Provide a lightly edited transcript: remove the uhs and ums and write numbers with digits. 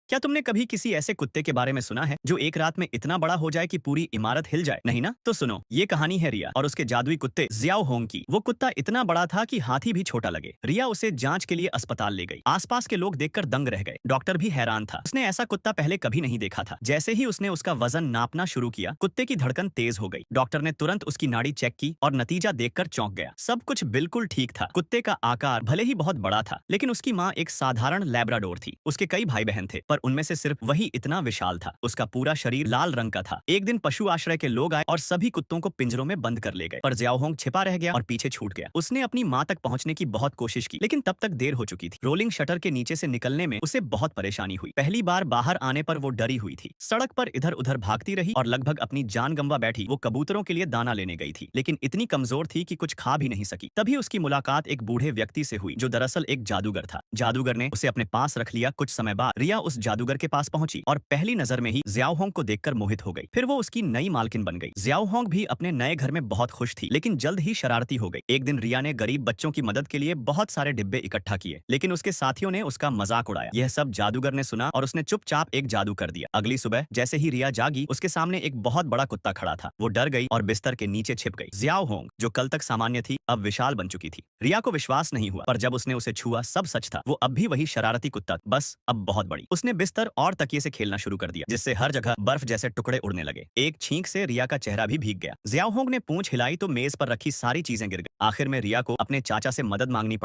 क्या तुमने कभी किसी ऐसे कुत्ते के बारे में सुना है जो एक रात में इतना बड़ा हो जाए कि पूरी इमारत हिल जाए? नहीं ना? तो सुनो, ये कहानी है रिया और उसके जादुई कुत्ते जियाओ होंग की। वो कुत्ता इतना बड़ा था कि हाथी भी छोटा लगे। रिया उसे जांच के लिए अस्पताल ले गई। आसपास के लोग देखकर दंग रह गए। डॉक्टर भी हैरान था। उसने ऐसा कुत्ता पहले कभी नहीं देखा था। जैसे ही उसने उसका वजन नापना शुरू किया, कुत्ते की धड़कन तेज हो गई। डॉक्टर ने तुरंत उसकी नाड़ी चेक की और नतीजा देखकर चौंक गया। सब कुछ बिल्कुल ठीक था। कुत्ते का आकार भले ही बहुत बड़ा था, लेकिन उसकी माँ एक साधारण लैब्राडोर थी। उसके कई भाई बहन थे, पर उनमें से सिर्फ वही इतना विशाल था। उसका पूरा शरीर लाल रंग का था। एक दिन पशु आश्रय के लोग आए और सभी कुत्तों को पिंजरों में बंद कर ले गए, पर जियाओहोंग छिपा रह गया और पीछे छूट गया। उसने अपनी माँ तक पहुंचने की बहुत कोशिश की, लेकिन तब तक देर हो चुकी थी। रोलिंग शटर के नीचे से निकलने में उसे बहुत परेशानी हुई। पहली बार बाहर आने पर वो डरी हुई थी। सड़क पर इधर उधर भागती रही और लगभग अपनी जान गंवा बैठी। वो कबूतरों के लिए दाना लेने गई थी, लेकिन इतनी कमजोर थी कि कुछ खा भी नहीं सकी। तभी उसकी मुलाकात एक बूढ़े व्यक्ति से हुई, जो दरअसल एक जादूगर था। जादूगर ने उसे अपने पास रख लिया। कुछ समय बाद रिया उस जादूगर के पास पहुंची और पहली नजर में ही जियाओहोंग को देखकर मोहित हो गई। फिर वो उसकी नई मालकिन बन गई। जियाओहोंग भी अपने नए घर में बहुत खुश थी, लेकिन जल्द ही शरारती हो गई। एक दिन रिया ने गरीब बच्चों की मदद के लिए बहुत सारे डिब्बे इकट्ठा किए, लेकिन उसके साथियों ने उसका मजाक उड़ाया। यह सब जादूगर ने सुना और उसने चुपचाप एक जादू कर दिया। अगली सुबह जैसे ही रिया जागी, उसके सामने एक बहुत बड़ा कुत्ता खड़ा था। वो डर गई और बिस्तर के नीचे छिप गई। जियाओहोंग, जो कल तक सामान्य थी, अब विशाल बन चुकी थी। रिया को विश्वास नहीं हुआ, पर जब उसने उसे छुआ, सब सच था। वो अब भी वही शरारती कुत्ता, बस अब बहुत बड़ी। उसने बिस्तर और तकिए से खेलना शुरू कर दिया, जिससे हर जगह बर्फ जैसे टुकड़े उड़ने लगे। एक छींक से रिया का चेहरा भी भीग गया। जियाओहोंग ने पूंछ हिलाई तो मेज पर रखी सारी चीजें गिर गई। आखिर में रिया को अपने चाचा से मदद मांगनी पड़ी।